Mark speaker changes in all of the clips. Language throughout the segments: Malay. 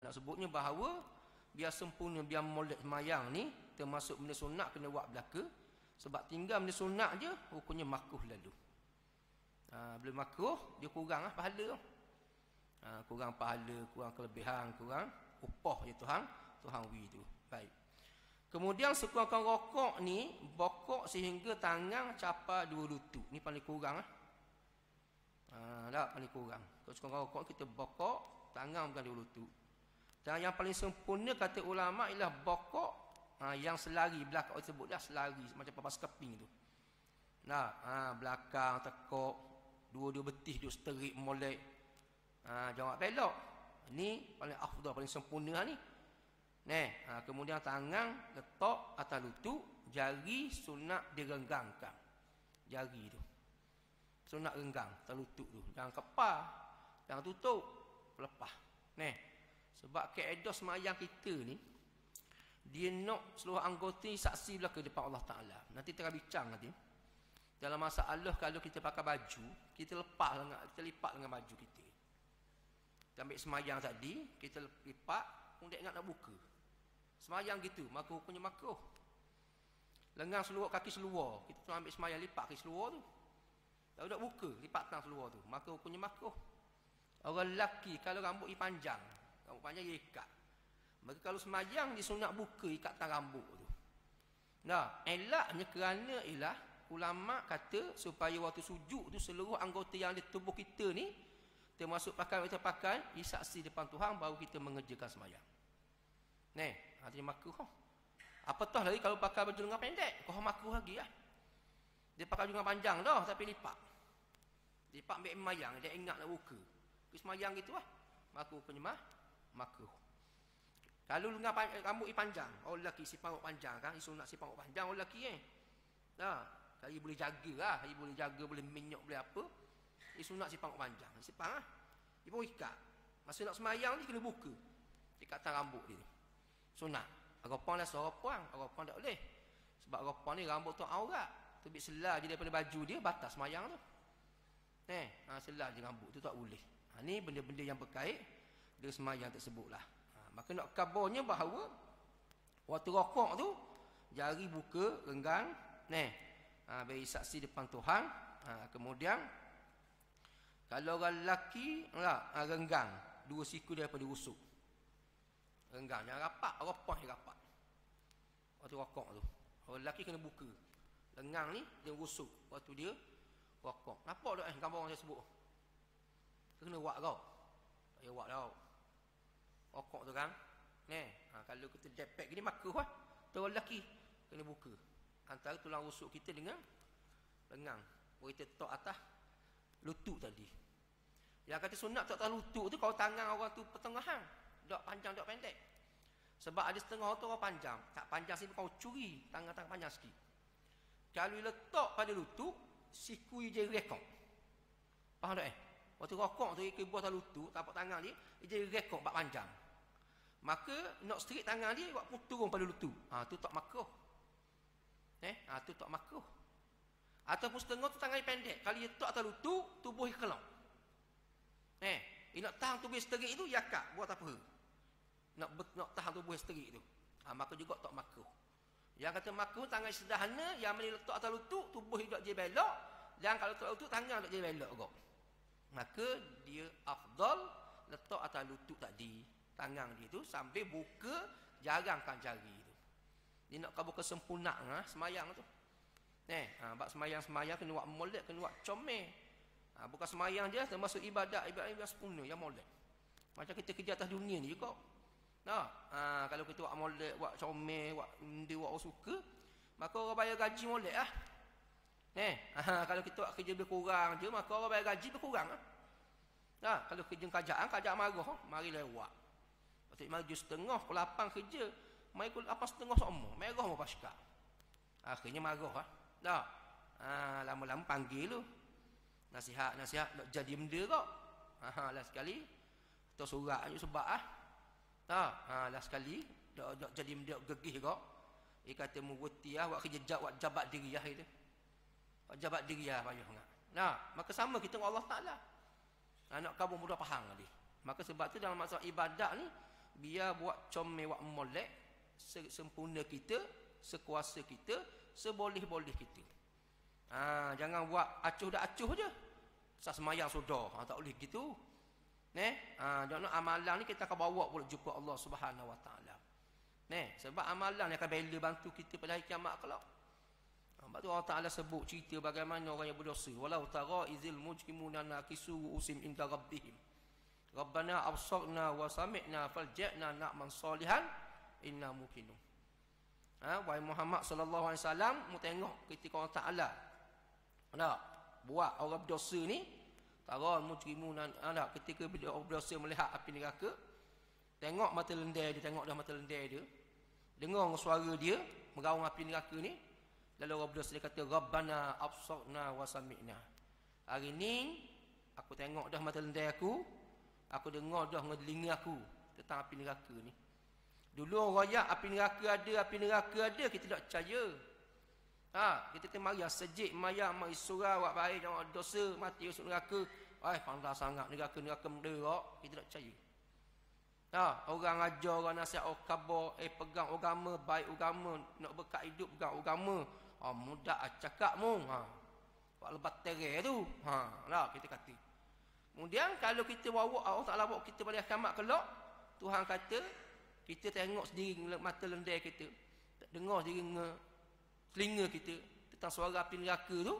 Speaker 1: Nak sebutnya bahawa biar sempurna, biar molek semayang ni, termasuk benda sunat kena buat belaka. Sebab tinggal benda sunat je, hukumnya makruh lalu. Bila makruh, dia kurang pahala. Kurang pahala, kurang kelebihan, kurang upah je Tuhan wi tu. Baik. Kemudian sekurang-kurang rokok ni, bokok sehingga tangan capai 2 lutut. Ni paling kurang tak paling kurang. Kalau sekurang rokok kita bokok, tangan bukan 2 lutut. Dan yang paling sempurna kata ulama ialah bokok yang selari belakang tersebut dah selari macam papas keping tu. Belakang tekuk, dua-dua betih duk sterik molek. Jawab pelok. Ni paling afdal, paling sempurna ni. Kemudian tangan letak atas lutut, jari sunat direnggangkan. Jari tu sunat renggang atas lutut tu. Jangan kepal, jangan tutup, lepas. Sebab kaedah semayang kita ni, dia nak seluruh anggota ni saksi belaka depan Allah Ta'ala. Nanti terbincang nanti. Dalam masalah kalau kita pakai baju, kita lipat dengan baju kita. Kita ambil semayang tadi, kita lipat, pun dia ingat nak buka. Semayang gitu, maka hukumnya makruh. Lengan seluar, kaki seluar, kita tu ambil semayang, lipat kaki seluar tu. Kalau nak buka, lipat tang seluar tu, maka hukumnya makruh. Orang lelaki, kalau rambut panjang dia ikat. Maka kalau semayang, dia sunat buka ikat tang rambut tu. Elaknya kerana ulama kata supaya waktu sujud tu seluruh anggota yang di tubuh kita ni, termasuk pakaian disaksi depan Tuhan, baru kita mengerjakan semayang. Artinya makruh. Apatah lagi kalau pakai baju lengan pendek, kau makruh lagi lah. Dia pakai baju lengan panjang dah tapi lipat. Lipat ambil semayang, dia ingat nak buka. Ke semayang gitu lah. Makruh punya makruh. Kalau lengan rambut panjang, orang lelaki si panggut panjang kan, isu nak si panggut panjang orang lelaki kali boleh jaga lah, boleh jaga, boleh minyak, boleh apa. Isu nak si panggut panjang, si pang dia pun ikat. Masa nak semayang ni kena buka ikatan rambut dia. Sunat. Arapan lah seorang puang, arapan tak boleh. Sebab arapan ni rambut tu aurat. Terbit selah je daripada baju dia, batas semayang tu. Selah je rambut tu tak boleh. Ni benda-benda yang berkait dengan semayang tersebut lah. Maka nak kabarnya bahawa waktu rokok tu jari buka, renggang, beri saksi depan Tuhan. Kemudian kalau orang lelaki renggang, 2 siku daripada rusuk. Renggang, jangan rapat, rapat je rapat. Waktu rokok tu orang lelaki kena buka lengang ni, dia rusuk waktu dia rokok. Nampak tak gambar orang saya sebut? Kena buat kau. Tak payah buat tau. Rokok tu kan. Kalau kita depek gini makruh lah. Tu orang lelaki kena buka antara tulang rusuk kita dengan lengang. Boleh letak atas lutut tadi. Yang kata sunat tak atas lutut tu kalau tangan orang tu pertengahan. Tak panjang, tak pendek. Sebab ada setengah tu orang panjang. Tak panjang sini kau curi tangan-tangan panjang sikit. Kalau letak pada lutut, siku dia rekod. Faham tak Waktu rokok tu dia buat atas lutut, tapak tangan dia jadi rekod bak panjang. Maka nak straight tangan dia buat pun turun pada lutut. Tu tak makruh. Tu tak makruh. Ataupun setengah tu tangan dia pendek. Kalau dia letak atas lutut, tubuh dia kelong. Dia nak tahan tubuh sterik itu, yakak buat apa? Nak tahan tubuh sterik itu. Maka juga tak makruh. Yang kata makruh tangan sederhana yang letak atas lutut, tubuh dia tak jadi belok. Dan kalau letak lutut, tangan tak jadi belok juga. Maka dia afdal letak atas lutut tadi, tangan dia tu sambil buka, jarangkan jari tu. Dia nak buka sempurna semayang tu. Bab semayang kena buat molek, kena buat comel. Bukan semayang je, termasuk ibadat sempurna yang molek. Macam kita kerja atas dunia ni juga. Kalau kita buat molek, buat comel, dia buat orang suka, maka orang bayar gaji molek lah. Kalau kita buat kerja lebih kurang je, maka orang bayar gaji berkurang lah. Kalau kerja kerajaan marah, mari lewat. Patut mari setengah, pukul 8 kerja, mari pukul 8.30 sama, merah mau paskal. Akhirnya marah lah. Lama-lama panggil tu. Nasihat nak jadi benda kok. Last sekali kita surat je sebab last sekali nak jadi benda gegih kok. Dia kata meweti buat kerja jabat diri itu. Jabat diri payah sangat. Maka sama kita dengan Allah Taala. Nak kabur mudah faham tadi. Maka sebab tu dalam masalah ibadat ni biar buat comel wak molek sempurna kita, sekuasa kita, seboleh-boleh kita. Jangan buat acuh dak acuh je. Sah semayang sudah, tak boleh gitu. Jangan amalan ni kita akan bawa pula jumpa Allah Subhanahu Wa Taala. Sebab amalan ni akan bela bantu kita pada hari kiamat kelak. Sebab tu Allah Taala sebut cerita bagaimana orang yang berdosa. Walau tara izil mujrimuna nakisu usim inda rabbihim. Rabbana absarna wa sami'na falja'na na'man salihan inna muqinun. Wahai Muhammad sallallahu alaihi wasallam, mu tengok ketika Allah Taala buat orang berdosa ni, tara mujrimuna ketika bila orang berdosa melihat api neraka, tengok mata lendai dia, tengok dah mata lendai dia, dengar suara dia meraung api neraka ni, lalu orang berdosa dia kata Rabbana absarna wa sami'na. Hari ni aku tengok dah mata lendai aku dengar dah dengan telinga aku tentang api neraka ni. Dulu orang royak api neraka ada, kita tak percaya. Kita temariah sejik mayat mai surau buat baik jangan dosa mati masuk neraka. Panas sangat neraka menderak, kita tak percaya. Orang ajar, orang nasihat, orang khabar, pegang agama, baik agama, nak berkat hidup pegang agama. Mudah cakap mu. Buat lebat terai tu. Kita kata. Kemudian kalau kita bawa Allah Taala bawa kita pada kiamat kelak, Tuhan kata kita tengok sendiri dengan mata lendai kita, dengar sendiri dengan telinga kita tentang suara api neraka tu,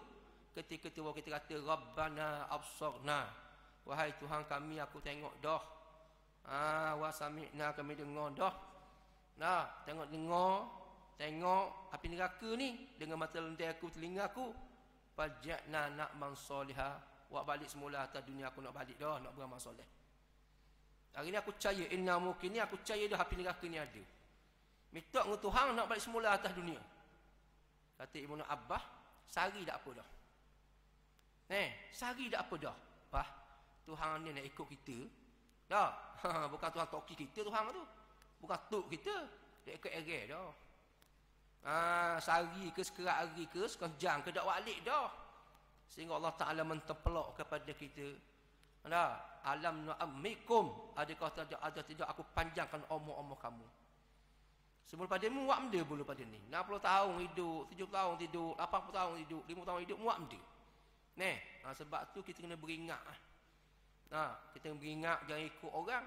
Speaker 1: ketika tu kita kata Rabbana absarna, wahai Tuhan kami aku tengok dah. Wa sami'na kami dengar dah. Tengok api neraka ni dengan mata lendai aku, telinga aku. Faja'na na'man salihah. Buat balik semula atas dunia aku nak balik dah, nak beramal soleh. Hari ni aku percaya inna mungkin ni aku percaya dah api neraka ni ada. Minta dengan Tuhan nak balik semula atas dunia. Kata Ibnu Abbas, sehari tak apa dah. Sehari tak apa dah. Tuhan ni nak ikut kita. Dah. Bukan Tuhan toki kita Tuhan tu. Bukan tok kita. Dia ikut error dah. Sehari ke sekerat hari ke sekejam ke tak balik dah. Sehingga Allah Ta'ala mentempelok kepada kita. Alam nu'ammikum. Adakah tidak aku panjangkan umur kamu. Sebelum padamu muak benda bulu pada ni. 60 tahun hidup, 70 tahun hidup, 80 tahun hidup, 50 tahun hidup, muak benda. Sebab tu kita kena beringat. Kita beringat jangan ikut orang.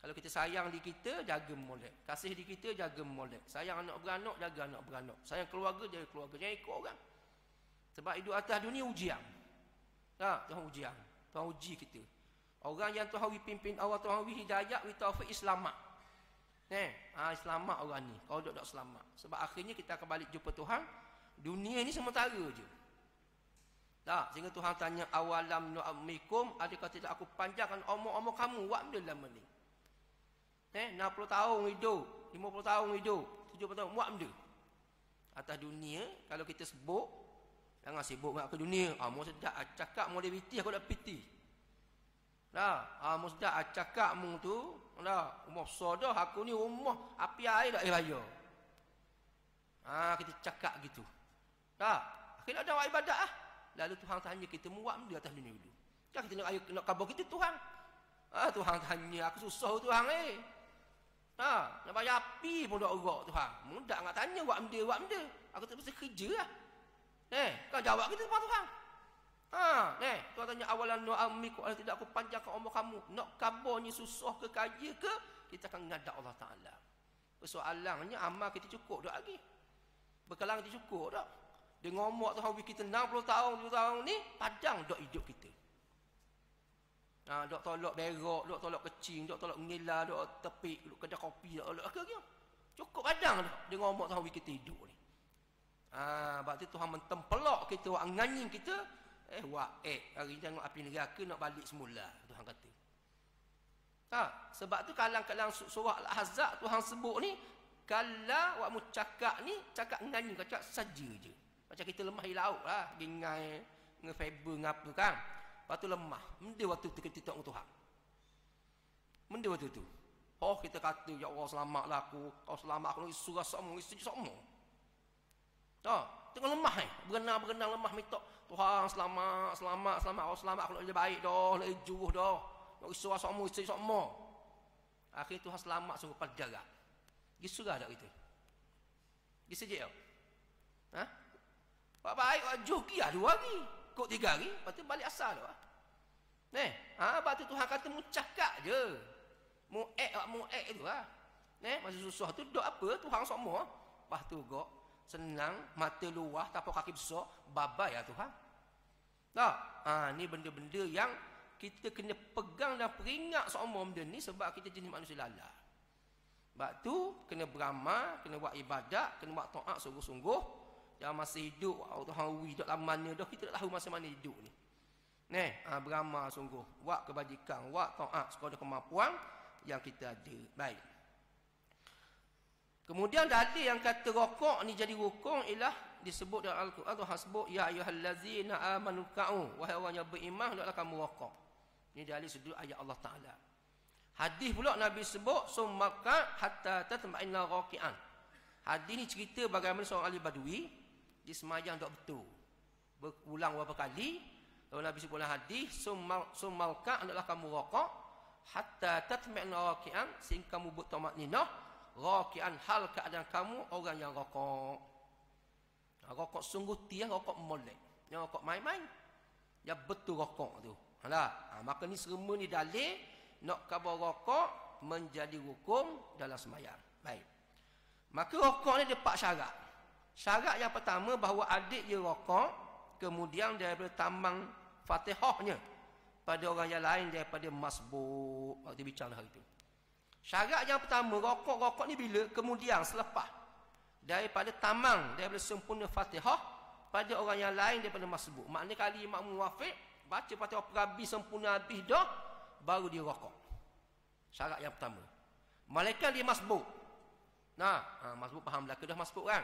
Speaker 1: Kalau kita sayang di kita, jaga molek. Kasih di kita, jaga molek. Sayang anak beranak, jaga anak beranak. Sayang keluarga, jaga keluarga. Jangan ikut orang. Sebab hidup atas dunia ujian. Tuhan ujian. Tuhan uji kita. Orang yang Tuhan pimpin awal, Tuhan hidayah, taufik selamat. Selamat orang ni. Kalau tak selamat. Sebab akhirnya kita akan balik jumpa Tuhan. Dunia ni sementara je. Sehingga Tuhan tanya awalam nu'ammikum, adakah tidak aku panjangkan umur kamu? Buat benda lama ni. 60 tahun hidup, 50 tahun hidup, 70 tahun, buat benda. Atas dunia, kalau kita sebut, jangan sibuk nak ke dunia. Mu sedap cakap mu dia piti, aku dah piti. Mu sedap cakap mu tu, umur besar dah, aku ni umur api air dah bayar. Kita cakap gitu. Akhirnya ada ibadat Lalu Tuhan tanya kita buat benda atas dunia dulu. Jangan kita nak khabar kita Tuhan. Tuhan tanya, aku susah Tuhan nak bayar api pun tak gerak Tuhan. Mudah nak tanya buat benda. Aku tak mesti kerja lah. Kau jawab kita depan Tuhan. Tuhan tanya awalan nu'ammikum, tidak aku panjangkan umur kamu. Nak kabarnya susah ke kaya ke, kita akan ngadap Allah Ta'ala. Persoalannya amal kita cukup tak lagi. Bekalan kita cukup tak. Dengan umur Tuhan kita 60 tahun, 70 tahun ni, padang dok hidup kita. Dok tolak berak, dok tolak kecing, dok tolak mengilah, dok tepik, dok kedai kopi, dok ke. Cukup padang dah dengan umur Tuhan kita hidup ni. Berarti Tuhan mentempelok kita, nganying kita, hari ni tengok api neraka nak balik semula, Tuhan kata. Sebab tu kalang-kalang surah Al-Ahzab Tuhan sebut ni, kala wakmu cakap ni, cakap nganying, cakap saja je. Macam kita lemah di laut lah, gingai, ngefiber, ngapa kan. Lepas tu lemah. Menda waktu tu kita tengok Tuhan. Menda waktu tu. Kita kata, ya Allah selamatlah aku. Kau selamat aku, surah semua, isteri semua. Tengok lemah berenang lemah minta Tuhan selamat oh selamat aku nak jadi baik dah, nak juh dah, nak risau semua isteri semua. Akhir Tuhan selamat sungguh pada jarak. Dia surah tak itu? Dia sejak tak? Ha? Pak baik, jogi lah 2 hari. Kok 3 hari, lepas tu balik asal tu. Lepas tu Tuhan kata, mu cakap je. Mu'ek tu lah. Masa susah tu, dok apa? Tuhan semua. Lepas tu kok, senang, mata luah, tapak kaki besar, babai lah Tuhan. Tak? Ni benda-benda yang kita kena pegang dan peringat semua benda ni sebab kita jenis manusia lala. Sebab tu, kena beramal, kena buat ibadat, kena buat taat sungguh-sungguh. Yang masih hidup, Tuhan hidup lama mana dah, kita tak tahu masa mana hidup ni. Beramal sungguh, buat kebajikan, buat taat sekadar kemampuan yang kita ada. Baik. Kemudian dalil yang kata rokok ni jadi rukun ialah disebut dalam Al-Quran. Tuhan sebut ya ayyuhallazina amanu ka'u, wahai orang yang beriman hendaklah kamu rokok. Ini dalil sudut ayat Allah Taala. Hadis pula Nabi sebut summaka hatta tatma'inna raqi'an. Hadis ni cerita bagaimana seorang ahli badui di semayang tak betul. Berulang beberapa kali. Lalu Nabi sebut dalam hadis summalka hendaklah kamu rokok hatta tatma'inna raqi'an, sehingga kamu bertamakninah raqi'an, hal keadaan kamu orang yang rokok. Rokok sungguh tiang, rokok molek. Yang rokok main-main. Yang betul rokok tu. Maka ni semua ni dalil nak khabar rokok menjadi hukum dalam semayang. Baik. Maka rokok ni ada 4 syarat. Syarat yang pertama bahawa adik dia rokok, kemudian daripada tambang Fatihahnya pada orang yang lain daripada masbuk. Waktu bincang hari itu. Syarat yang pertama, rokok ni bila? Kemudian selepas daripada tamang, daripada sempurna Fatihah pada orang yang lain daripada masbuk. Maknanya kali imam muwafiq baca Fatihah perabi sempurna habis dah, baru dia rokok. Syarat yang pertama. Malaikat dia masbuk. Masbuk faham belaka dah masbuk kan?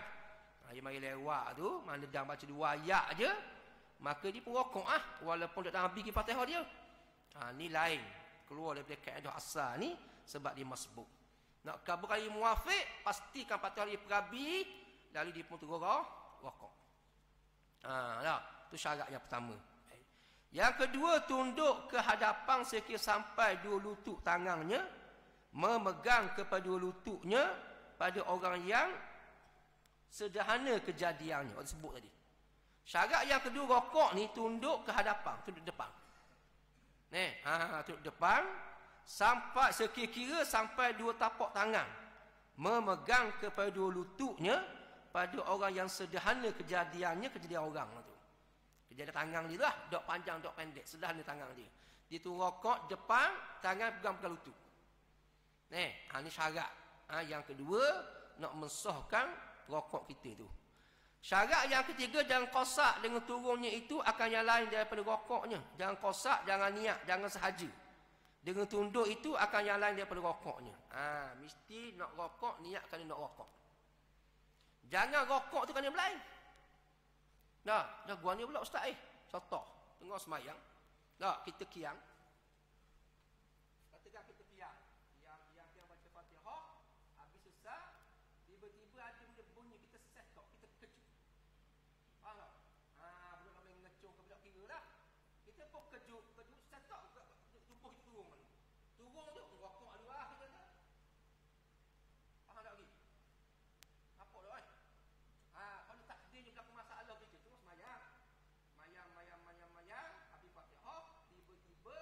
Speaker 1: Dia mari lewat tu, mana dah baca 2 ayat je, maka dia pun rokok walaupun tak habis Fatihah dia. Ni lain. Keluar daripada kaedah asal ni sebab dia masbuk. Nak kabur kali muwafiq, pastikan Fatihah dia perabi, lalu dia pun terus rokok. Itu syarat yang pertama. Yang kedua, tunduk ke hadapan sekira sampai 2 lutut tangannya, memegang kepada 2 lututnya pada orang yang sederhana kejadiannya. Orang sebut tadi. Syarat yang kedua, rokok ni tunduk ke hadapan, tunduk depan. Tunduk depan sampai sekira-kira sampai 2 tapak tangan, memegang kepada 2 lututnya pada orang yang sederhana kejadiannya, kejadian orang tu. Kejadian tangan dia lah, dok panjang, dok pendek, sederhana tangan dia. Dia tu rokok depan, tangan pegang lutut. Ni syarat. Yang kedua, nak mensahkan rokok kita tu. Syarat yang ketiga, jangan kosak dengan turunnya itu akan yang lain daripada rokoknya. Jangan kosak, jangan niat, jangan sahaja. Dengan tunduk itu akan yang lain daripada rokoknya. Mesti nak rokok, niat kerana nak rokok. Jangan rokok tu kerana berlain. Dah gua ni pula ustaz contoh, tengah semayang. Kita kiang. Katakan kita kiang baca Fatihah, habis selesai, tiba-tiba ada bunyi kita setok, kita kejut. Faham tak? Belum boleh ngecung ke budak kira lah. Kita pun kejut setok, tubuh kita turun mana. Turun tu, rokok luar kita tu. Faham tak lagi? Nampak tak kan? Kalau takdirnya berlaku masalah kita tu, semayang, habis Fatihah, tiba-tiba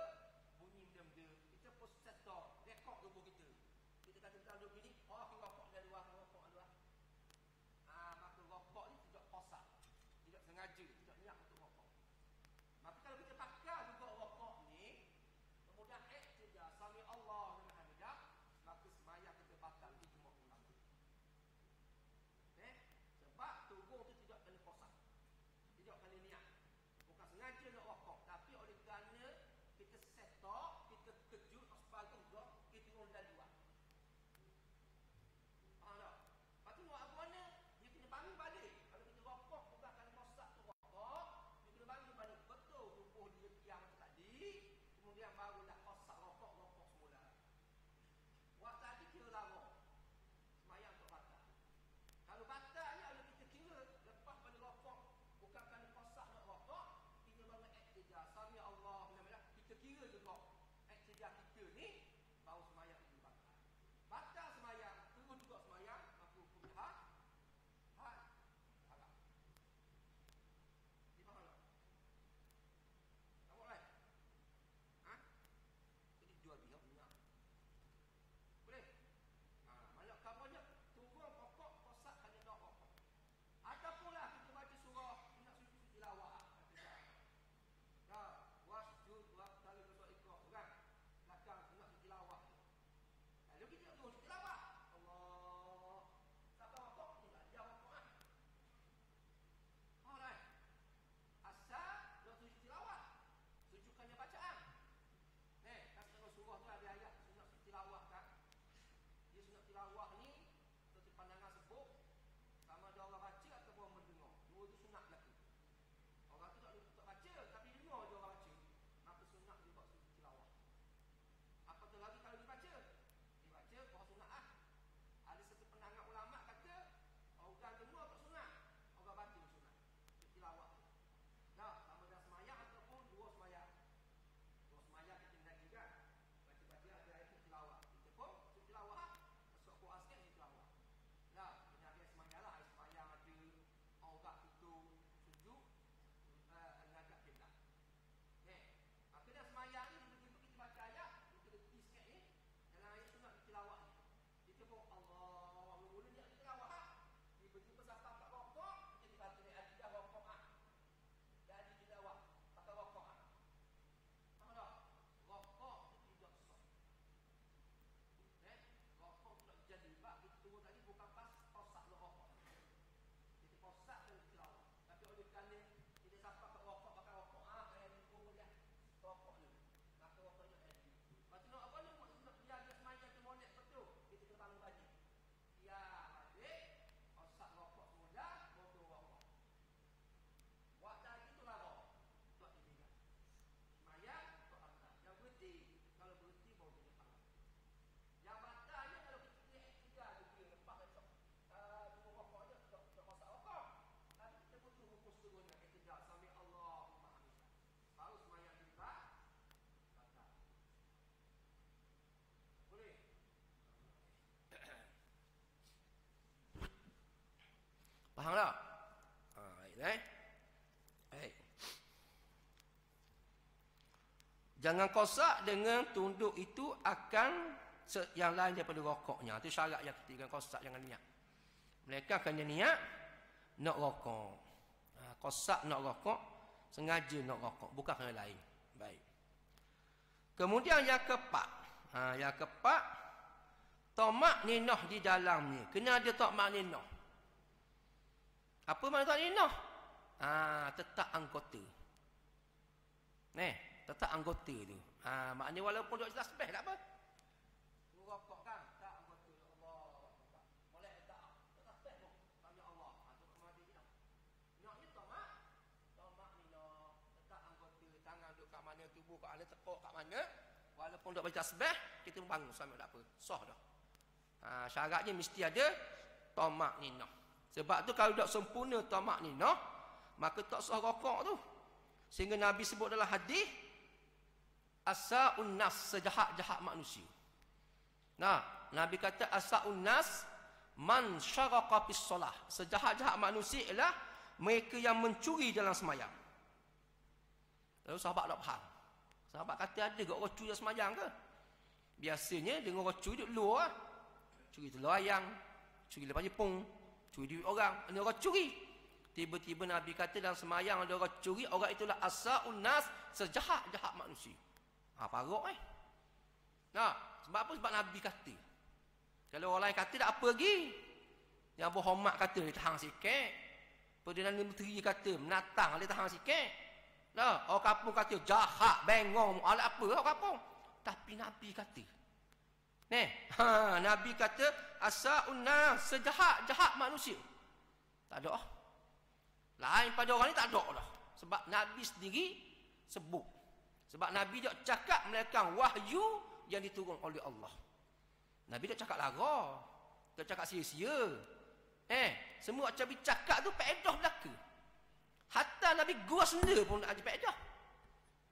Speaker 1: Faham tak? Baik. Baik. Jangan kosak dengan tunduk itu akan yang lain daripada rokoknya. Itu syarat yang ketiga, kosak jangan niat. Mereka akan niat nak rokok. Kosak nak rokok, sengaja nak rokok, bukan kerana lain. Baik. Kemudian yang keempat. Yang keempat, tamak ninah di dalamnya. Kena ada tamak ninah. Apa makna tamak ninah? Tetap anggota. Tetap anggota tu. Maknanya walaupun duk tasbih tak apa. Rokok kan, tak anggota Allah. Boleh tak? Tasbih tu. Tanya Allah. Tu kemana dia? Naknya tamak ninah. Tetap anggota. Tangan duk kat mana, tubuh kat mana, tekuk kat mana. Walaupun duk baca tasbih, kita bangun sama tak apa. Sah dah. Syaratnya mesti ada tamak ninah. Sebab tu kalau tak sempurna tamak ninah, maka tak sah rokok tu. Sehingga Nabi sebut dalam hadis, asa'un nas, sejahat-jahat manusia. Nabi kata asa'un nas man syaraqa fis solah. Sejahat-jahat manusia ialah mereka yang mencuri dalam sembahyang. Lalu sahabat tak faham. Sahabat kata ada ke orang curi dalam sembahyang ke? Biasanya dengan orang curi duduk luar. Curi telur ayam, curi lepas jepung, curi duit orang. Ini orang curi. Tiba-tiba Nabi kata dalam sembahyang ada orang curi, orang itulah asa'un nas, sejahat-jahat manusia. Parok sebab apa? Sebab Nabi kata. Kalau orang lain kata tak apa lagi. Yang berhormat kata dia tahan sikit. Perdana Menteri kata menatang dia tahan sikit. Orang kampung kata jahat, bengong, alat apa orang kampung. Tapi Nabi kata. Nabi kata asa'un nas, sejahat-jahat manusia. Tak ada. Lain pada orang ni tak ada dah. Sebab Nabi sendiri sebut. Sebab Nabi tak cakap melainkan wahyu yang diturun oleh Allah. Nabi tak cakap lara. Tak cakap sia-sia. Semua macam Nabi cakap tu faedah belaka. Hatta Nabi gua sendiri pun ada faedah.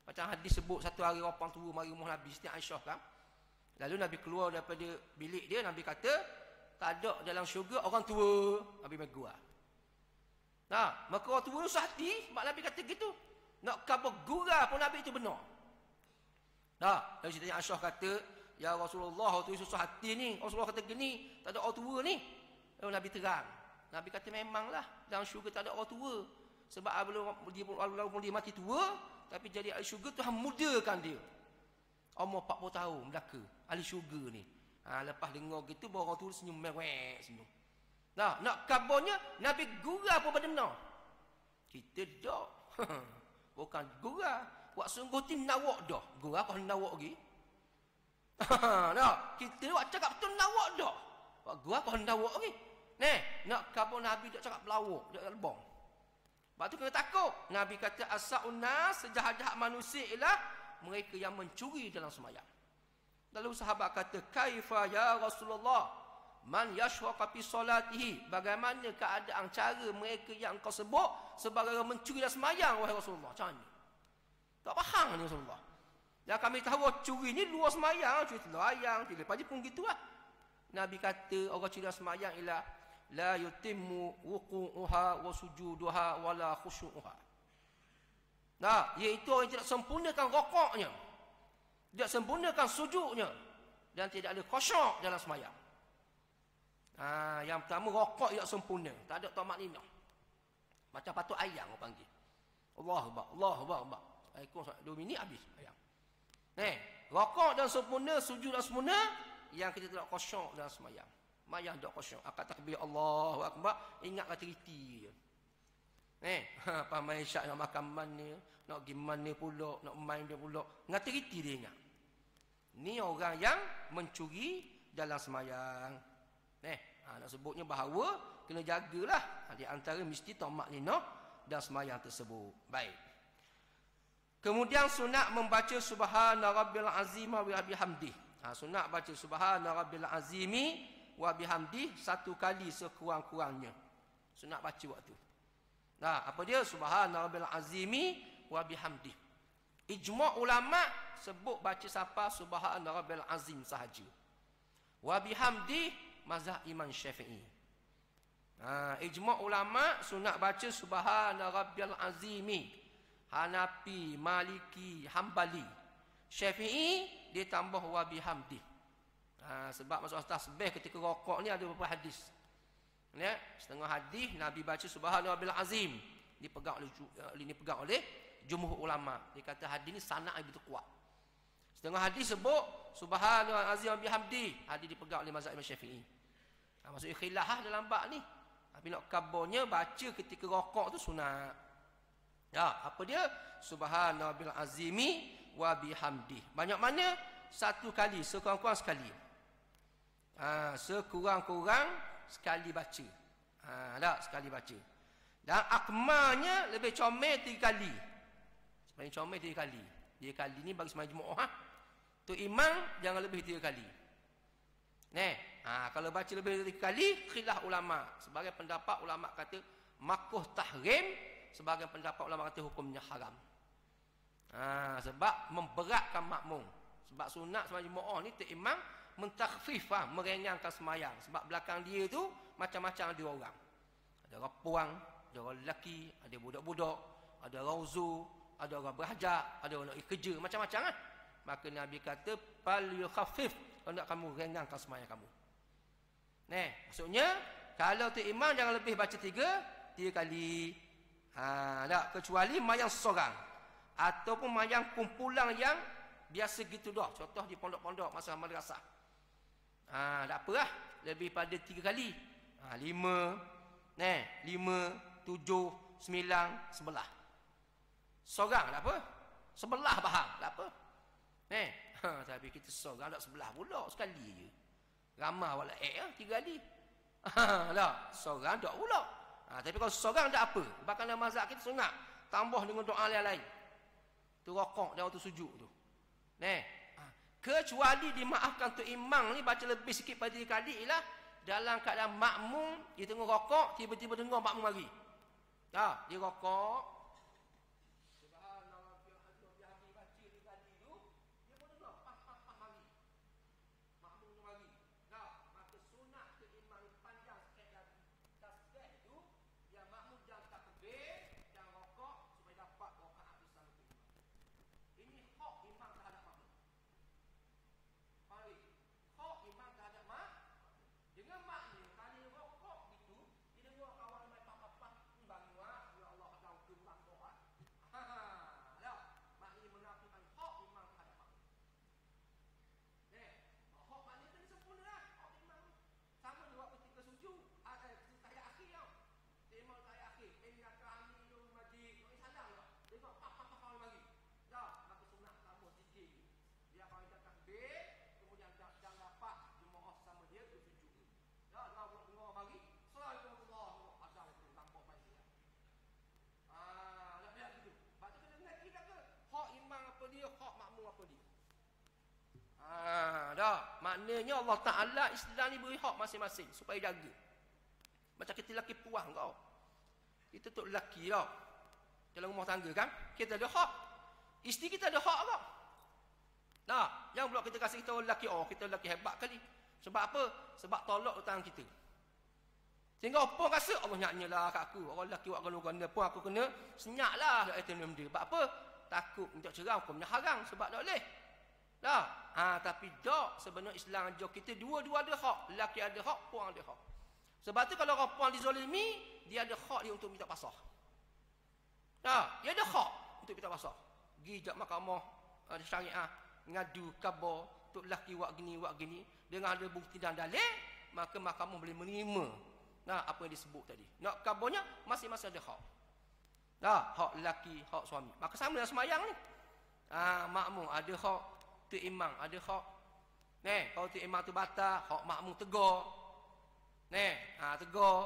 Speaker 1: Macam hadis sebut satu hari orang tua mari rumah Nabi Siti Aisyah kan. Lalu Nabi keluar daripada bilik dia, Nabi kata tak ada dalam syurga orang tua. Nabi megua. Maka orang tua tu sehati, mak Nabi kata gitu. Nak khabar gurau pun Nabi itu benar. Lalu Siti Aisyah kata, ya Rasulullah, waktu susah hati ni, Rasulullah kata gini, tak ada orang tua ni. Lalu Nabi terang. Nabi kata memanglah dalam syurga tak ada orang tua. Sebab walaupun dia mati tua, tapi jadi ahli syurga Tuhan mudakan dia. Umur 40 tahun belaka ahli syurga ni. Lepas dengar gitu baru orang tua senyum mewek senyum. Nak kabarnya Nabi gurau pun pada benar. Kita dak. Bukan gurau. Wak sungguh ti nawak dah. Gurau kau nawak lagi. Kita wak cakap betul nawak dah. Wak gurau kau nawak lagi. Nak kabar Nabi dak cakap pelawak, dak lebong. Sebab tu kena takut. Nabi kata asa'un nas, sejahat-jahat manusia ialah mereka yang mencuri dalam sembahyang. Lalu sahabat kata, kaifa ya Rasulullah man yashwaqa fi salatihi? Bagaimana keadaan cara mereka yang kau sebut sebagai orang mencuri dalam sembahyang wahai Rasulullah? Macam ni. Tak faham ni Rasulullah. Yang kami tahu orang curi ni luar sembahyang, curi telur ayam, curi lepas pun gitulah. Nabi kata orang curi dalam sembahyang ialah la yutimmu wuqu'uha wa sujuduha wala khusyu'uha. Iaitu orang yang tidak sempurnakan rokoknya, tidak sempurnakan sujudnya, dan tidak ada khusyuk dalam sembahyang. Yang pertama rokok tidak sempurna, tak ada tamak ninah. Macam patut ayam orang panggil. Allahu Akbar, Allahu Akbar. Ikut 2 minit habis ayam. Rokok dan sempurna, sujud dan sempurna, yang kita tidak khusyuk dalam sembahyang. Mayang tak khusyuk. Akad takbir Allahu Akbar, ingat kata-kata je. Pamai syak nak makan mana, nak pergi mana pula, nak main dia pula. Ngata-ngata dia ingat. Ni orang yang mencuri dalam sembahyang. Nak sebutnya bahawa kena jagalah. Di antara mesti tamak ninah dan sembahyang tersebut. Baik. Kemudian sunat membaca subhana rabbil azim wa bihamdih. Sunat baca subhana rabbil azimi wa bihamdih 1 kali sekurang-kurangnya. Sunat baca waktu. Apa dia? Subhana rabbil azimi wa bihamdih. Ijma' ulama sebut baca siapa subhana rabbil azim sahaja. Wa bihamdih mazhab Imam Syafi'i. Ijma' ulama sunat baca subhana rabbiyal azimi. Hanafi, Maliki, Hambali. Syafi'i dia tambah wa bihamdi. Sebab masuk tasbih ketika rokok ni ada beberapa hadis. Ya, setengah hadis Nabi baca subhana rabbil azim. Dipegang oleh jumhur ulama. Dia kata hadis ni sanad begitu kuat. Setengah hadis sebut subhana rabbil azim wa bihamdi. Hadis dipegang oleh mazhab Imam Syafi'i. Maksudnya khilaf dalam bab ni. Tapi nak kabarnya baca ketika rokok tu sunat. Ya, apa dia? Subhana rabbil azimi wa bihamdi. Banyak mana? Satu kali, sekurang-kurang sekali. Sekurang-kurang sekali baca. Sekali baca. Dan akmalnya lebih comel 3 kali. Paling comel 3 kali. 3 kali ni bagi semua jemaah. Tu imam jangan lebih 3 kali. Kalau baca lebih dari 3 kali, khilaf ulama. Sebagai pendapat ulama kata makruh tahrim. Sebagai pendapat ulama kata hukumnya haram. Sebab memberatkan makmum. Sebab sunat sembahyang jemaah ni tu imam mentakhfif, meringankan sembahyang. Sebab belakang dia tu macam-macam ada orang. Ada orang puang, ada orang lelaki, ada budak-budak, ada orang uzur, ada orang berhajat, ada orang nak pergi kerja, macam-macam kan. Maka Nabi kata fal yukhaffif, hendak kamu ringankan sembahyang kamu. Maksudnya kalau tu imam jangan lebih baca 3 kali. Tak, kecuali mayang seorang ataupun mayang kumpulan yang biasa gitu dah. Contoh di pondok-pondok masa madrasah. Tak apalah lebih pada 3 kali. 5, 5, 7, 9, 11. Seorang tak apa. 11 faham, tak apa. Tapi kita seorang tak 11 pula sekali je. Ramah wala 3 kali. Tak, seorang tak pula. Tapi kalau seorang tak apa. Bahkan dalam mazhab kita sunat tambah dengan doa yang lain. Tu rokok dan waktu sujud tu. Kecuali dimaafkan tu imam ni baca lebih sikit pada 3 kali ialah dalam keadaan makmum dia tengah rokok tiba-tiba dengar makmum lagi. Dia rokok. Maknanya Allah Ta'ala Islam ni beri hak masing-masing supaya jaga. Macam kita lelaki puang kau. Kita tu lelaki tau. Dalam rumah tangga kan, kita ada hak. Isteri kita ada hak kau. Yang pula kita kasih kita lelaki, kita lelaki hebat kali. Sebab apa? Sebab tolak tangan kita. Sehingga apa rasa Allah nyaknyalah kat aku. Orang lelaki buat ganda-ganda pun aku kena senyaklah kat item dia. Sebab apa? Takut minta cerai hukumnya haram sebab tak boleh. Tapi tak, sebenarnya Islam ajar kita dua-dua ada hak. Lelaki ada hak, puang ada hak. Sebab tu kalau orang puang dizalimi, dia ada hak dia untuk minta pasrah. Dia ada hak untuk minta pasrah. Pergi jap mahkamah syariah, ngadu khabar, tok lelaki buat gini, dengan ada bukti dan dalil, maka mahkamah boleh menerima apa yang disebut tadi. Nak khabarnya masing-masing ada hak. Hak lelaki, hak suami. Maka sama dengan semayang ni. Makmum ada hak, tu imam ada hak. Kalau tu imam tu batal, hak makmum tegur. Tegur.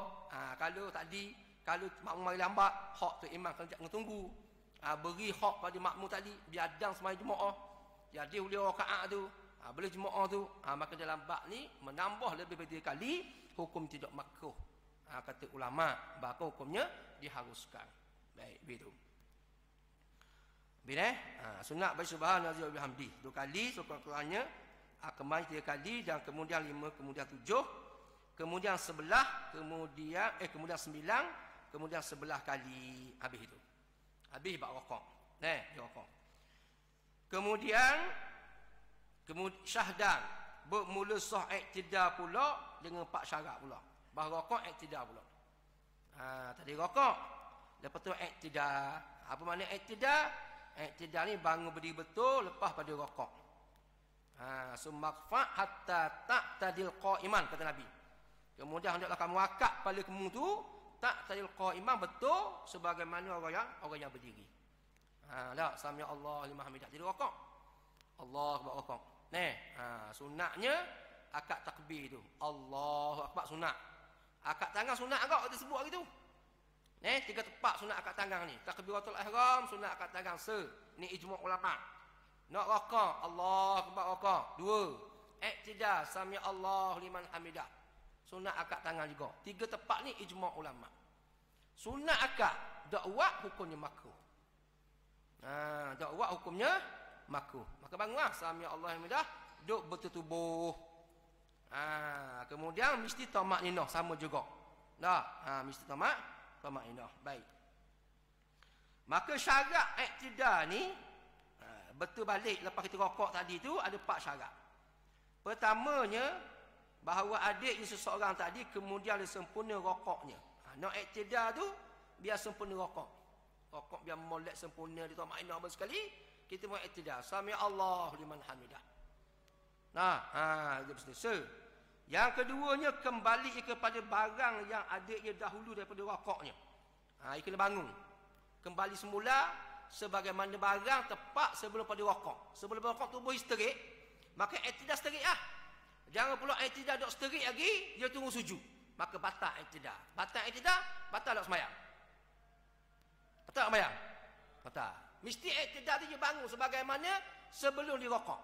Speaker 1: Kalau tadi, kalau makmum mari lambat, hak tu imam kena tunggu. Beri hak pada makmum tadi, biar adang sembahyang jemaah. Jadi boleh rakaat tu, boleh jemaah tu. Maka dalam bab ni menambah lebih dari 3 kali, hukum tidak makruh. Kata ulama, bahkan hukumnya diharuskan. Baik, begitu. Sunat baca subhanallahi wa bihamdi 2 kali sekurang-kurangnya, kembali 3 kali dan kemudian 5, kemudian 7. kemudian sebelah, kemudian 9, kemudian 11 kali habis itu. Habis bab rokok. Dia rokok. Kemudian syahdan bermula sah iktidal pula dengan 4 syarat pula. Bahawa rokok iktidal pula. Tadi rokok, lepas tu iktidal. Apa makna iktidal? Iktidal ni bangun berdiri betul lepas pada rokok. Sumakfa hatta taqtadil qa'iman, kata Nabi. Kemudian hendaklah kamu akak pada kamu tu taqtadil qa'iman, betul sebagaimana orang yang berdiri. Tak sami Allah liman hamidah. Jadi rokok. Allah akbar rokok. Sunatnya akad takbir tu. Allahu akbar sunat. Akad tangan sunat agak kita sebut gitu. 3 tempat sunat akad tangan ni. Takbiratul ihram, sunat akad tangan ni ijma' ulama. Nak rokok, Allah akbar rokok. 2, iktidal, sami Allah liman hamidah. Sunat akad tangan juga. 3 tempat ni ijma' ulama. Sunat akad dakwah hukumnya makruh. Dakwah hukumnya makruh. Maka bangunlah sami Allah hamidah, duduk bertutubuh. Kemudian mesti tamak ninah sama juga. Mesti tamak ninah. Baik. Maka syarat iktidal ni betul balik lepas kita rokok tadi tu ada 4 syarat. Pertamanya bahawa adik seseorang tadi kemudian dia sempurna rokoknya. Nak iktidal tu biar sempurna rokok. Rokok biar molek sempurna dia tamak ninah sekali, kita buat iktidal. Sami Allah liman hamidah. Itu mesti. Yang keduanya kembali kepada barang yang adiknya dahulu daripada rokoknya. Ia kena bangun. Kembali semula sebagaimana barang tepat sebelum pada rokok. Sebelum rokok tubuh histerik, maka iktidal histerik lah. Jangan pula iktidal dok histerik lagi, dia tunggu sujud. Maka batal iktidal. Batal iktidal, batal tak sembahyang. Batal tak sembahyang? Batal. Mesti iktidal dia bangun sebagaimana sebelum dirokok.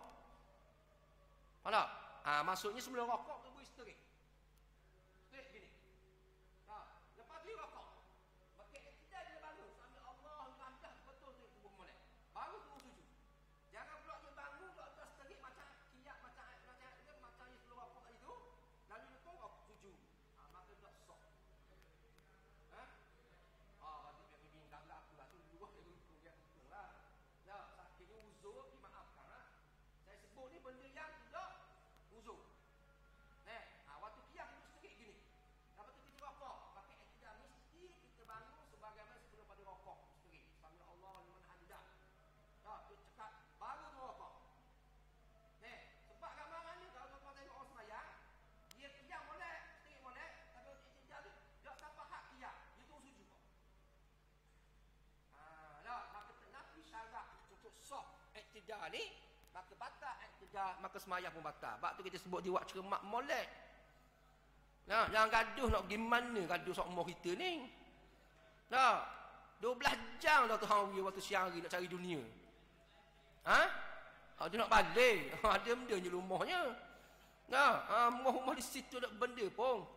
Speaker 1: Faham tak? Maksudnya sebelum rokok tubuh histerik. Histerik gini. Lepas tu rokok. Maka iktidal dia bangun. Sambil Allah langkah betul tu tubuh molek. Baru tubuh sujud. Jangan pula dia bangun dok atas histerik macam kiat macam yang sebelum rokok tadi tu. Lalu dia pun sujud. Maka dak sok. Berarti biar bingkang lah aku lah tu dulu dia untung lah. Sakitnya uzur dimaafkan lah. Saya sebut ni benda yang tidak uzur. Waktu qiyam kita sedikit gini. Lepas tu kita rokok. Pakai iktidal mesti kita bangun sebagaimana sebelum pada rokok. Sedikit. Sami Allah liman hamidah. Dia cakap baru tu rokok. Sebab gambaran ni kalau tuan-tuan tengok orang semayang, dia qiyam molek, sedikit molek, tapi untuk iktidal tu tak sampai hak qiyam. Dia tu sujud kok. Maka Nabi syarat untuk sah iktidal ni, maka batal iktidal, maka semayang pun batal. Sebab tu kita sebut dia buat cermat molek. Jangan gaduh nak pergi mana gaduh sok umur kita ni. 12 jam dah Tuhan waktu siang hari nak cari dunia. Dia nak balik. Ada benda je rumahnya. Rumah di situ ada benda pun.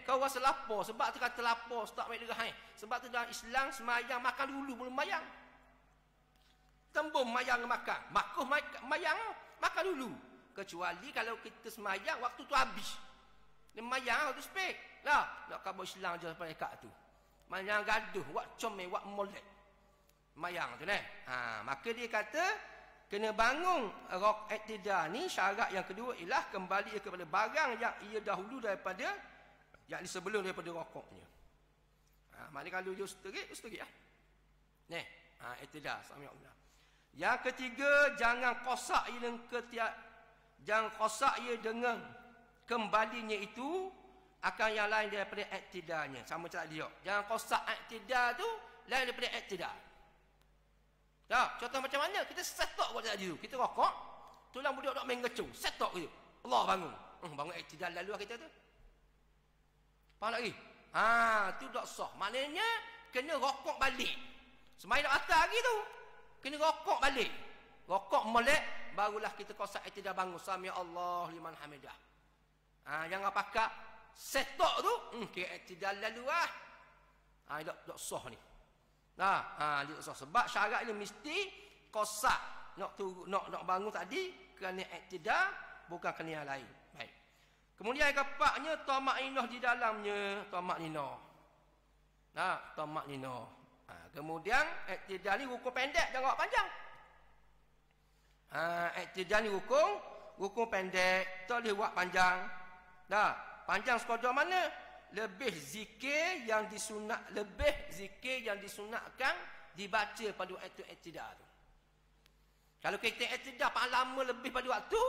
Speaker 1: Kau rasa lapar. Sebab tu kata lapar. Tak baik derah. Sebab tu dalam Islam semayang makan dulu belum mayang. Tembung mayang makan. Makruh mayang makan dulu. Kecuali kalau kita semayang waktu tu habis. Dia mayang tu spek. Nak kabur Islam je sampai kat tu. Mayang gaduh, wak comel, wak molek. Mayang tu maka dia kata kena bangun rok iktidal ni. Syarat yang kedua ialah kembali kepada barang yang ia dahulu daripada yang sebelum daripada rokoknya. Maknanya kalau dia seterik lah. Iktidal sami Allah. Yang ketiga, jangan kosak ia dengan kembalinya itu akan yang lain daripada iktidalnya. Sama macam dia. Jangan kosak iktidal tu lain daripada iktidal. Contoh macam mana? Kita setok buat tadi tu. Kita rokok, tulang budak dok main ngecung. Setok gitu. Allah bangun. Bangun iktidal lalu kita tu. Faham lagi? Tu dok sah. Maknanya kena rokok balik. Semain nak batal lagi tu. Kena rokok balik. Rokok molek, barulah kita kosak iktidal bangun. Sami Allah liman hamidah. Jangan pakai setok tu, kira iktidal lalu lah. Dok sah ni. Dia sah. Sebab syarat ni mesti kosak. Nak bangun tadi kerana iktidal, bukan kerana yang lain. Baik. Kemudian yang keempatnya tamakninah di dalamnya, tamakninah. Nah, tamakninah. Kemudian i'tidal ni rukun pendek, jangan buat panjang. I'tidal ni rukun pendek, tak boleh buat panjang. Nah, panjang sekadar mana? Lebih zikir yang disunatkan dibaca pada waktu i'tidal tu. Kalau kita i'tidal paling lama lebih pada waktu,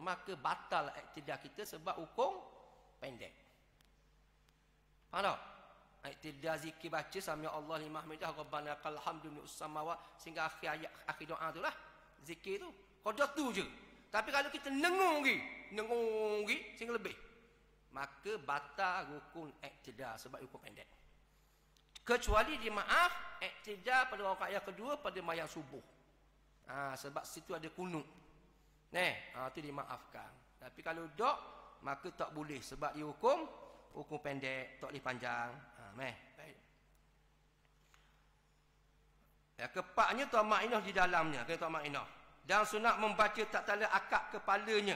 Speaker 1: maka batal i'tidal kita sebab hukum pendek. Faham tak? I'tidal zikir baca sami Allah liman hamidah rabbana lakal hamdu mi'us samawat sehingga akhir doa tu lah. Zikir tu. Qadar tu je. Tapi kalau kita nengung lagi sehingga lebih, maka batal rukun i'tidal sebab hukum pendek. Kecuali dimaaf i'tidal pada rakaat yang kedua pada mayang subuh. Sebab situ ada kunut. Itu dimaafkan. Tapi kalau dok, maka tak boleh sebab dia hukum pendek, tak boleh panjang. Baik. Yang keempatnya tamakninah di dalamnya, kata tamakninah. Dan sunat membaca tak tala akak kepalanya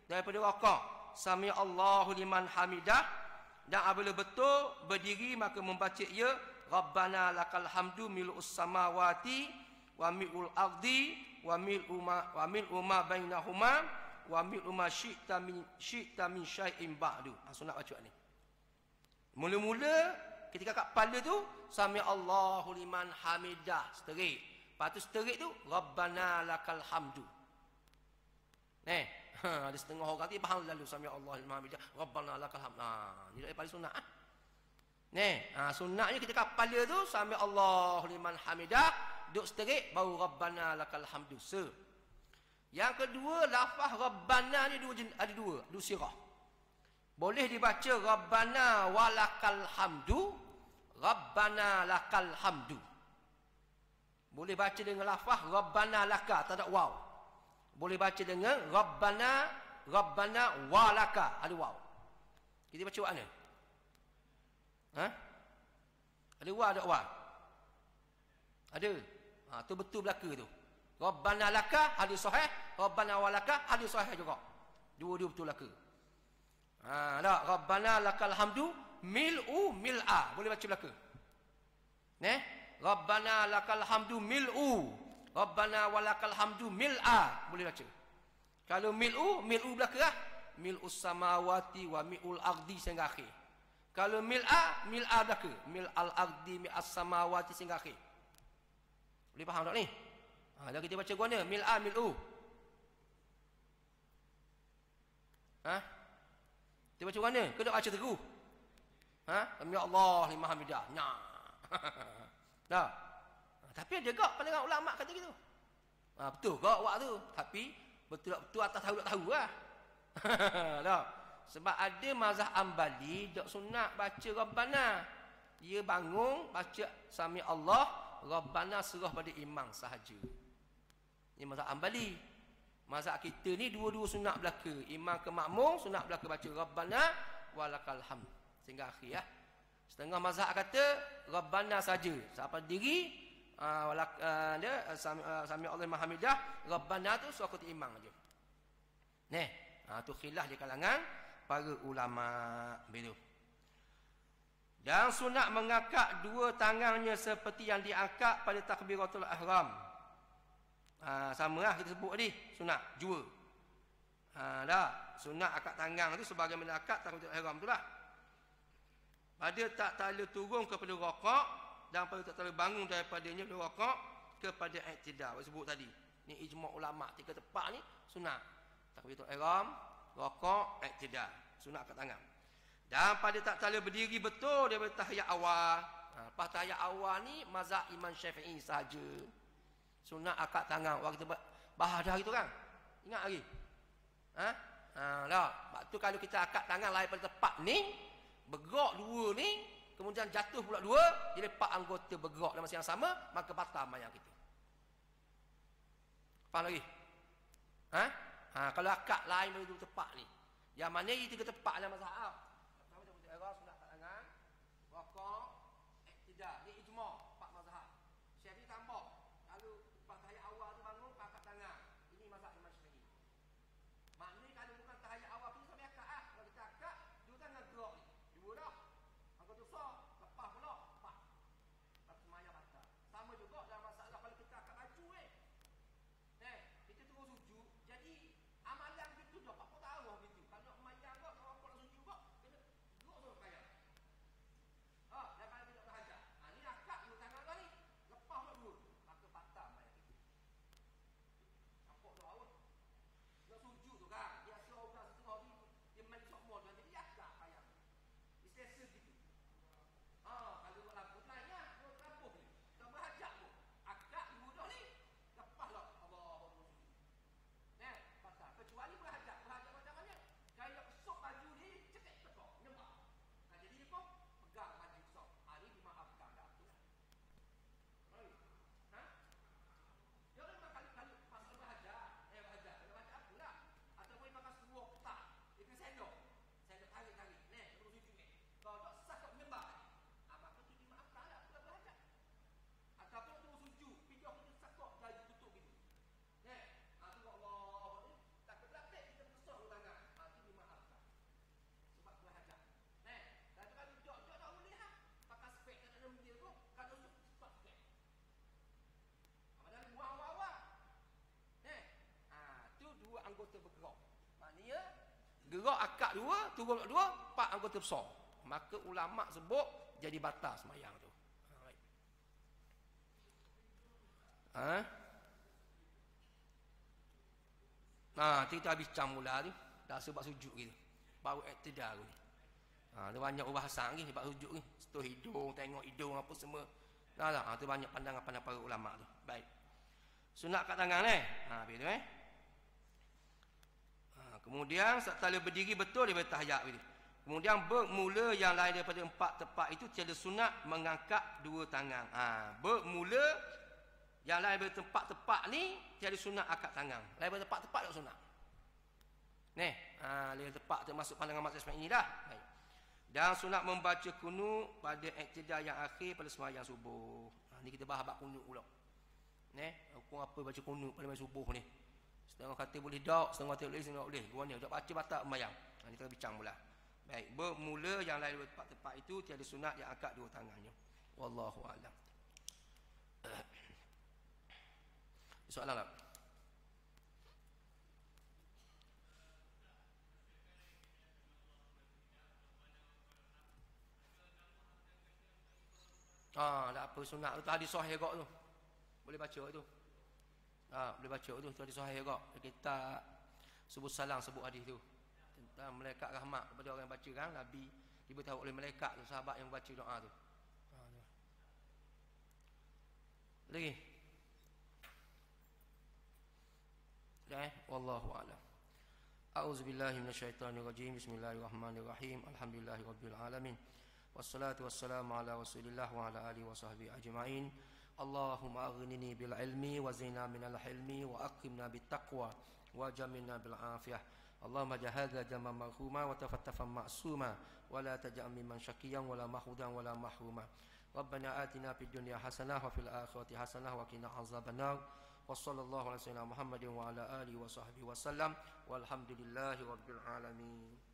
Speaker 1: daripada rakaat sami Allahu liman hamidah, dan apabila betul berdiri maka membaca ia rabbana lakal hamdu mil'us samawati wa mil'ul ardi wa mil'u ma bainahuma wa mil'u ma syi'ta min syai'in ba'du. Sunat baca ni. Mula-mula ketika kat kepala tu sami Allahu liman hamidah, seterik. Lepas tu seterik tu rabbana lakal hamdu. Ada setengah orang tu faham lalu sami Allahu liman hamidah rabbana lakal hamdu. Ni dah paling sunat. Sunatnya kita kat kepala tu sami Allahu liman hamidah, duk seterik baru rabbana lakal hamdu. Yang kedua, lafaz rabbana ni ada dua sirah. Boleh dibaca rabbana walakal hamdu, rabbana lakal hamdu. Boleh baca dengan lafaz rabbana laka, tak ada waw. Boleh baca dengan rabbana walaka, ada waw. Kita baca mana? Ada waw, ada waw. Ada. Tu betul belaka tu. Rabbana laka hadis sahih, rabbana walaka hadis sahih juga. Dua-dua betul belaka. Rabbana lakal hamdu mil'u mil'a. Boleh baca belaka. Rabbana lakal hamdu mil'u, rabbana walakal hamdu mil'a. Boleh baca. Kalau mil'u belaka lah. Mil'us samawati wa mil'ul ardi sehingga akhir. Kalau mil'a belaka. Mil'al ardi mi'as samawati sehingga akhir. Boleh faham tak ni? Dah kita baca guna mil'a mil'u. Kita baca mana? Ke tak baca teguh? Ya Allah liman hamidah. Tapi ada gak pandangan ulama kata gitu. Betul gak awak tu. Tapi betul atas tahu lah. Sebab ada mazhab Ambali tak sunat baca rabbana. Dia bangun baca sami Allah, rabbana serah pada imam sahaja. Ini mazhab Ambali. Mazhab kita ni dua-dua sunat belaka. Imam ke makmum sunat belaka baca rabbana walakal hamd sehingga akhir ya. Setengah mazhab kata rabbana saja. Siapa diri sami Allah liman hamidah, rabbana tu suara kata imam aja. Tu khilaf di kalangan para ulama begitu. Dan sunat mengangkat dua tangannya seperti yang diangkat pada takbiratul ihram. Sama lah kita sebut tadi, sunat jua. Sunat akad tangan tu sebagaimana akad takbiratul ihram tu lah. Pada tak tala turun kepada rakaat dan pada tak tala bangun daripadanya dari rakaat kepada i'tidal. Saya sebut tadi. Ni ijma' ulama tiga tepat ni sunat. Takbiratul ihram, rakaat, i'tidal. Sunat akad tangan. Dan pada tak tala berdiri betul daripada tahiyat awal. Lepas tahiyat awal ni mazhab Imam Syafi'i sahaja. Sunat akad tangan. Waktu kita bahadah gitu kan. Ingat lagi? Waktu kalau kita akad tangan lain pada tempat ni, bergerak dua ni, kemudian jatuh pula dua, jadi 4 anggota bergerak dalam masa yang sama, maka batal mayang kita. Faham lagi? Kalau akad lain pada dua tempat ni, yang mana ini 3 tempat dalam mazhab. Sunat akad tangan, rakaat, i'tidal. Ni ijma' 4 mazhab. Syafi'i tambah. Kalau lepas tahiyat awal tu bangun akad tangan. Ini mazhab Imam Syafi'i. Maknanya kalau bukan tahiyat awal pun sampai akad lah. Kalau kita gerak akak 2, turun 2, 4 anggota besar. Maka ulama sebut jadi batal sembahyang tu. Nah, kita bincang mula tu. Dah sebab sujud gitu. Baru iktidal ni. Dia banyak bahasan lagi sebab sujud ni. Setuh hidung, tengok hidung apa semua. Nah, tu banyak pandangan para ulama tu. Baik. Sunat kat tangan begitu kemudian setelah berdiri betul dia bertahiyat begitu. Kemudian bermula yang lain daripada 4 tempat itu tiada sunat mengangkat 2 tangan. Bermula yang lain daripada tempat-tempat ni tiada sunat angkat tangan. Lain daripada tempat-tempat tak sunat. Lain tempat termasuk pandangan mazhab ini dah. Baik. Dan sunat membaca kunut pada iktidal yang akhir pada sembahyang subuh. Ni kita bahas bab kunut pula. Hukum apa baca kunut pada sembahyang subuh ni? Setengah kata boleh tak, setengah kata boleh, setengah tak boleh. Dua ni tak baca batal sembahyang. Ni kita bincang pula. Baik, bermula yang lain daripada tempat-tempat itu tiada sunat yang angkat 2 tangannya. Wallahu a'lam. Soalan tak? Tak apa sunat tu hadis sahih kok tu. Boleh baca tu. Boleh baca tu hadis sahih kok. Kita sebut salam sebut hadis tu. Tentang malaikat rahmat kepada orang yang baca kan Nabi diberitahu oleh malaikat tu sahabat yang baca doa tu. Lagi. Dah wallahu a'lam. A'udzubillahi minasyaitonirrajim. Bismillahirrahmanirrahim. Alhamdulillahirabbil alamin. Wassalatu wassalamu ala Rasulillah wa ala alihi wa sahbihi ajma'in. Allahumma aghnini bil ilmi wa zina minal hilmi wa aqimna bit taqwa wa jamilna bil afiyah. Allahumma jahadha jamma marhuma wa tafattafan ma'suma wa la taj'al mimman syakiyan wa la mahmudan wa la mahruma. Rabbana atina fid dunya hasanah wa fil akhirati hasanah wa qina azabannar. Wa sallallahu ala sayyidina Muhammadin wa ala alihi wa sahbihi wa sallam. Walhamdulillahi rabbil alamin.